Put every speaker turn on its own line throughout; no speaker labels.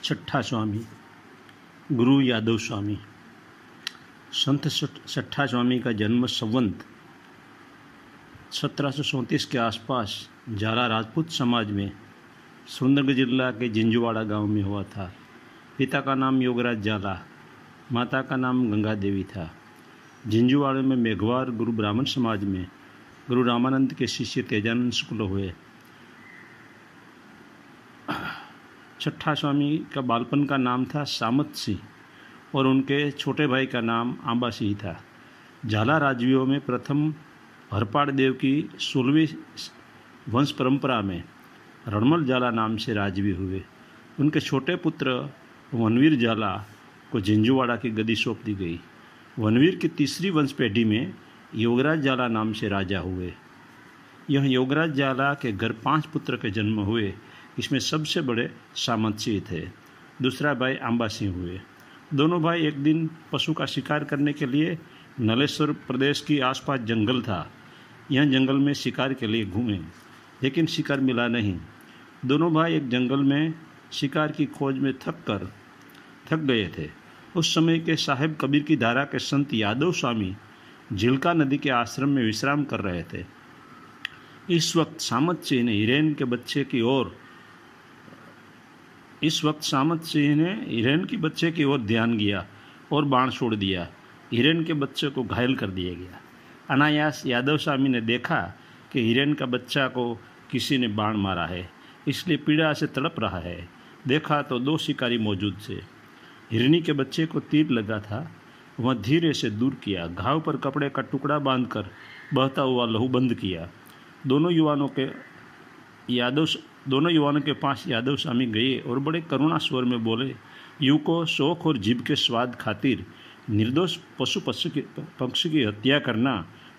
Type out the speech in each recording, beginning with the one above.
छठा स्वामी गुरु यादव स्वामी। संत छठा स्वामी का जन्म संवत 1734 के आसपास जाला राजपूत समाज में सुरेंद्रनगर जिला के जिंजुवाड़ा गांव में हुआ था। पिता का नाम योगराज जाला, माता का नाम गंगा देवी था। जिंजुवाड़े में मेघवार गुरु ब्राह्मण समाज में गुरु रामानंद के शिष्य तेजानंद शुक्ल हुए। छठा स्वामी का बालपन का नाम था सामत सिंह और उनके छोटे भाई का नाम आंबा सिंह था। झाला राजवीयों में प्रथम हरपाड़ देव की 16वीं वंश परंपरा में रणमल जाला नाम से राजवी हुए। उनके छोटे पुत्र वनवीर जाला को जिंजुवाड़ा की गद्दी सौंप दी गई। वनवीर की तीसरी वंश पेढ़ी में योगराज जाला नाम से राजा हुए। यह योगराज जाला के घर 5 पुत्र के जन्म हुए। इसमें सबसे बड़े सामंत सिंह थे। दूसरा भाई आंबा सिंह हुए। दोनों भाई एक दिन पशु का शिकार करने के लिए नलेश्वर प्रदेश की आसपास जंगल था। यह जंगल में शिकार के लिए घूमे, लेकिन शिकार मिला नहीं। दोनों भाई एक जंगल में शिकार की खोज में थक गए थे। उस समय के साहेब कबीर की धारा के संत यादव स्वामी झिलका नदी के आश्रम में विश्राम कर रहे थे। इस वक्त सामत सिंह ने हिरेन के बच्चे की ओर ध्यान गया और बाण छोड़ दिया। हिरेन के बच्चे को घायल कर दिया गया। अनायास यादव स्वामी ने देखा कि हिरेन का बच्चा को किसी ने बाण मारा है, इसलिए पीड़ा से तड़प रहा है। देखा तो 2 शिकारी मौजूद थे। हिरनी के बच्चे को तीर लगा था। वह धीरे से दूर किया, घाव पर कपड़े का टुकड़ा बांधकर बहता हुआ लहू बंद किया। दोनों युवानों के पास यादव स्वामी गए और बड़े करुणा स्वर में बोले, यूं को शौक और जीभ के स्वाद खातिर निर्दोष पशु पक्षी की हत्या करना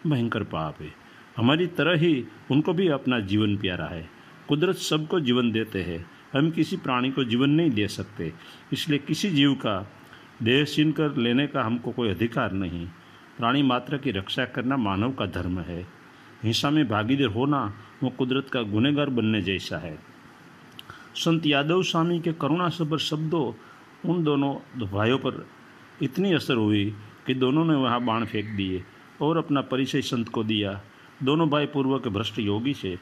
भयंकर पाप है। हमारी तरह ही उनको भी अपना जीवन प्यारा है। कुदरत सबको जीवन देते हैं, हम किसी प्राणी को जीवन नहीं दे सकते, इसलिए किसी जीव का देह छीन कर लेने का हमको कोई अधिकार नहीं। प्राणी मात्र की रक्षा करना मानव का धर्म है। हिंसा में भागीदार होना वो कुदरत का गुनहगार बनने जैसा है। संत यादव स्वामी के करुणा सभर शब्दों उन दोनों भाइयों पर इतनी असर हुई कि दोनों ने वहाँ बाण फेंक दिए और अपना परिचय संत को दिया। दोनों भाई पूर्व के भ्रष्ट योगी से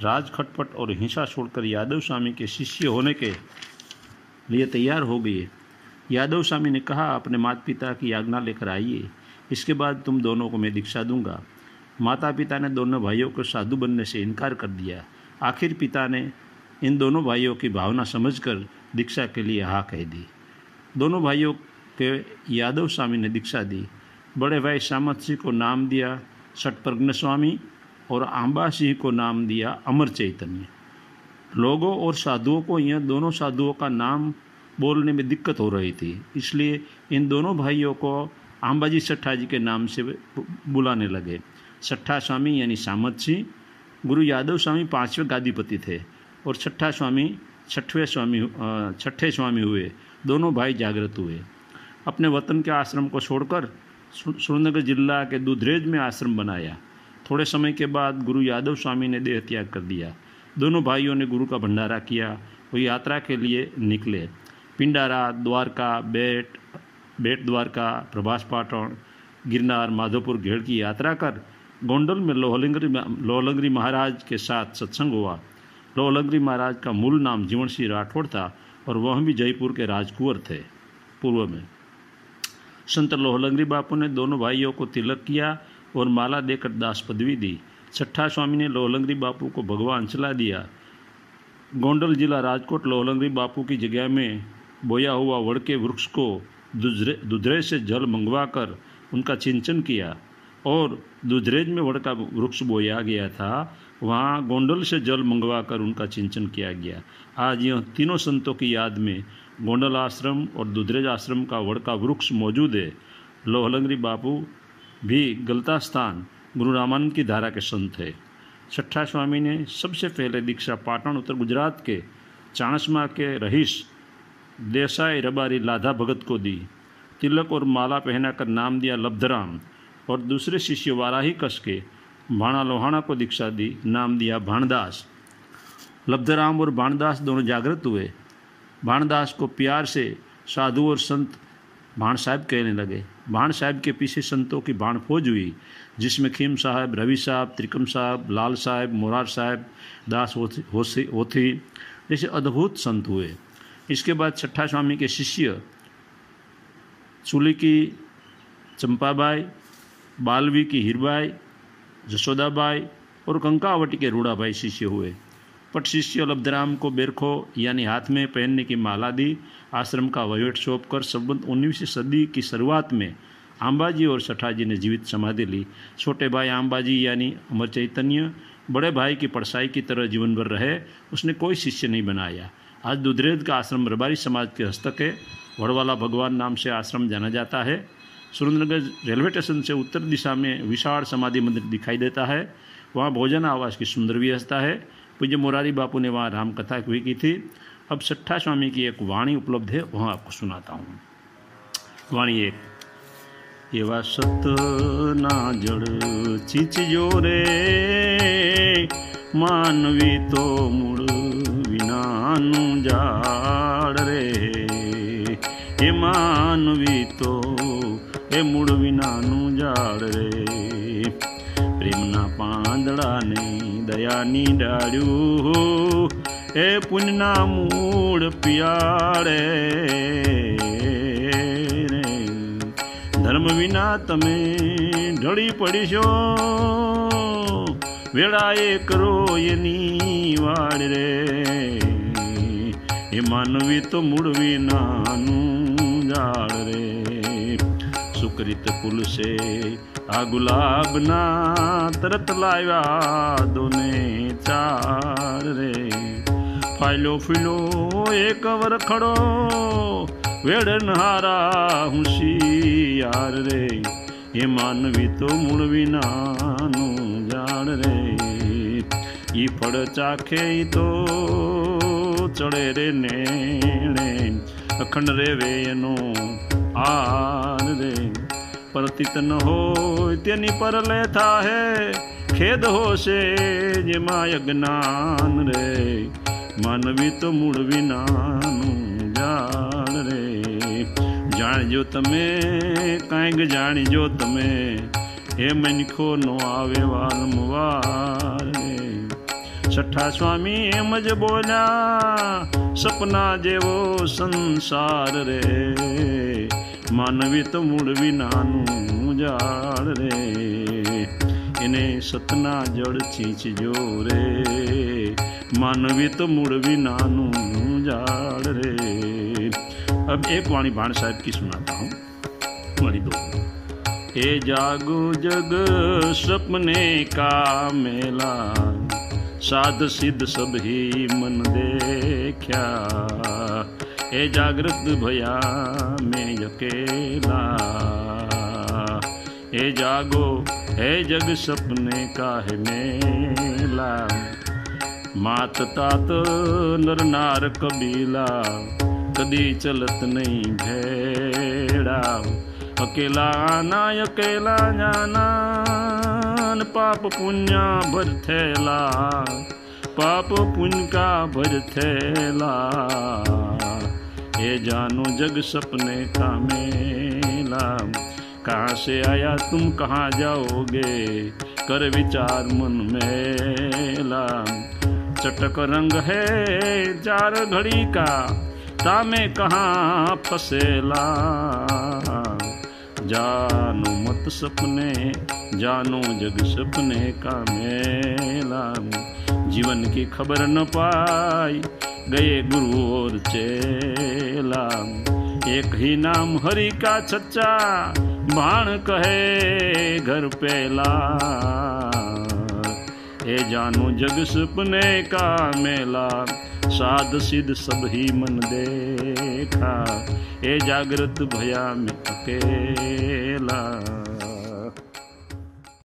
राज खटपट और हिंसा छोड़कर यादव स्वामी के शिष्य होने के लिए तैयार हो गए। यादव स्वामी ने कहा, अपने माता पिता की आज्ञा लेकर आइए, इसके बाद तुम दोनों को मैं दीक्षा दूंगा। माता पिता ने दोनों भाइयों को साधु बनने से इनकार कर दिया। आखिर पिता ने इन दोनों भाइयों की भावना समझकर दीक्षा के लिए हाँ कह दी। दोनों भाइयों के यादव स्वामी ने दीक्षा दी। बड़े भाई सामत सिंह को नाम दिया षटप्रज्ञ स्वामी और आंबा सिंह को नाम दिया अमर चैतन्य। लोगों और साधुओं को यह दोनों साधुओं का नाम बोलने में दिक्कत हो रही थी, इसलिए इन दोनों भाइयों को आंबाजी छठा जी के नाम से बुलाने लगे। छठा स्वामी यानी सामत सिंह, गुरु यादव स्वामी 5वें गादीपति थे और छठा स्वामी छठे स्वामी हुए। दोनों भाई जागृत हुए। अपने वतन के आश्रम को छोड़कर सुरेंद्रनगर जिला के दुधरेज में आश्रम बनाया। थोड़े समय के बाद गुरु यादव स्वामी ने देह त्याग कर दिया। दोनों भाइयों ने गुरु का भंडारा किया। वो यात्रा के लिए निकले। पिंडारा, द्वारका, बेट द्वारका, प्रभास पाटन, गिरनार, माधोपुर, घेड़ की यात्रा कर गोंडल में लोहलंगरी महाराज के साथ सत्संग हुआ। लोहलंगरी महाराज का मूल नाम जीवन सिंह राठौड़ था और वह भी जयपुर के राजकुंवर थे पूर्व में। संत लोहलंगरी बापू ने दोनों भाइयों को तिलक किया और माला देकर दास पदवी दी। छठा स्वामी ने लोहलंगरी बापू को भगवान चला दिया। गोंडल जिला राजकोट लोहलंगरी बापू की जगह में बोया हुआ वड़ के वृक्ष को दुधरेज से जल मंगवाकर उनका चिंतन किया और दुधरेज में वड़ का वृक्ष बोया गया था, वहाँ गोंडल से जल मंगवाकर उनका चिंतन किया गया। आज यह तीनों संतों की याद में गोंडल आश्रम और दुधरेज आश्रम का वड़ का वृक्ष मौजूद है। लोहलंगरी बापू भी गलता स्थान गुरु रामानंद की धारा के संत है। छठा स्वामी ने सबसे पहले दीक्षा पाटन उत्तर गुजरात के चाणस्मा के रहीश देसाई रबारी लाधा भगत को दी। तिलक और माला पहनाकर नाम दिया लब्धराम और दूसरे शिष्य वाराही कस के भाणा लोहाणा को दीक्षा दी, नाम दिया भाणदास। लब्धराम और भाणदास दोनों जागृत हुए। भानदास को प्यार से साधु और संत भाण साहब कहने लगे। भाण साहब के पीछे संतों की भाण फौज हुई, जिसमें खीम साहब, रवि साहब, त्रिकम साहब, लाल साहब, मोरार साहब, दास होथी जैसे अद्भुत संत हुए। इसके बाद छठा स्वामी के शिष्य चूली की चंपाबाई, बालवी की हीरबाई, जसोदाबाई और कंकावटी के रूढ़ाबाई शिष्य हुए। पट शिष्य लब्धराम को बेरखो यानी हाथ में पहनने की माला दी। आश्रम का वहीवट सौंपकर संबंध 19वीं सदी की शुरुआत में आम्बाजी और सठाजी ने जीवित समाधि ली। छोटे भाई आम्बाजी यानी अमर चैतन्य बड़े भाई की पड़साई की तरह जीवन भर रहे, उसने कोई शिष्य नहीं बनाया। आज दुधरेज का आश्रम रबारी समाज के हस्तक है। वड़वाला भगवान नाम से आश्रम जाना जाता है। सुरेंद्रनगर रेलवे स्टेशन से उत्तर दिशा में विशाल समाधि मंदिर दिखाई देता है। वहाँ भोजन आवास की सुंदर व्यवस्था है। पूज्य मोरारी बापू ने वहाँ रामकथा भी की थी। अब छठा स्वामी की एक वाणी उपलब्ध है, वहाँ आपको सुनाता हूँ। वाणी एक, एवा सत ना जड़ चीचजो रे, मानवी तो मूળ વિનાનું ઝાડ રે, એ માનવી તો એ મૂળ વિનાનું ઝાડ રે, પ્રેમના પાંદડાને દયાની ડાળ્યું, એ પુણ્યના મૂળ પિયાળે રે, ધર્મ વિના તમે ઢળી પડીશો, વેળાએ કરો એની વાડ રે, એ માનવી તો મૂળ વિનાનું ઝાડ રે, સુકરિત ફૂલ છે આ ગુલાબના, તરત લાવ્યા દોને ચાર રે, ફાયલો ફીલો એક વરખડો, વેડનહારા હોશિયાર રે, એ માનવી તો મૂળ વિનાનું ઝાડ રે, ઈ ફળ ચાખે તો ચડે રે નેણે, અખંડ રે વેનો આર રે, પરતિત ન હોય તેની પરલે થાહે, ખેદ હોશે જેમાં અજ્ઞાન રે, માનવી તો મૂળ વિનાનું ઝાડ રે, જાણજો તમે કાંઈક જાણજો તમે, એ મનખો નો આવે વારંવાર રે. છઠ્ઠા સ્વામી એમ જ બોલ્યા, સપના જેવો સંસાર રે, માનવી તો મૂળ વિનાનું ઝાડ રે, એને સતના જળ છીંચજો રે, માનવી તો મૂળ વિનાનું ઝાડ रे. अब एक वाणी भाण साहब की सुनाता हूँ, वाणी दो। ए जागो जग सपने का मेला, साध सिद्ध सब ही मन देखा, ए जागृत भया में अकेला, ए जागो है जग सपने का है मेला, मात तात नर नार कबीला, कदी चलत नहीं भेड़ा, अकेला आना अकेला जाना, पाप पुण्य भर थैला, पाप पुण्य का भर थैला, ये जानो जग सपने का मेला, कहाँ से आया तुम कहाँ जाओगे, कर विचार मन मेला, चटक रंग है चार घड़ी का, तामे कहाँ फसेला, जानो मत सपने जानो जग सपने का मेला, जीवन की खबर न पाई गए गुरु और चेला, एक ही नाम हरि का सच्चा, भाण कहे घर पेला, ए जानो जग सपने का मेला, साध सिद्ध सब ही मन देखा, ए जागृत भया में अकेला।